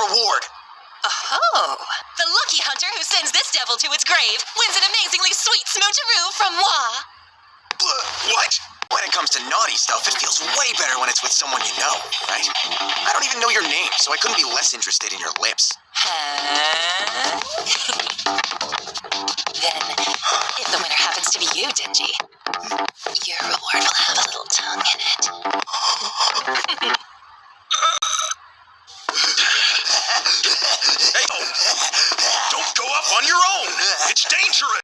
reward. Oh, the lucky hunter who sends this devil to its grave wins an amazingly sweet smoocheroo from moi. What? When it comes to naughty stuff, it feels way better when it's with someone you know, right? I don't even know your name, so I couldn't be less interested in your lips. Huh? Then, if the winner happens to be you, Denji, your reward will have a little tongue in it. Hey, don't go up on your own. It's dangerous.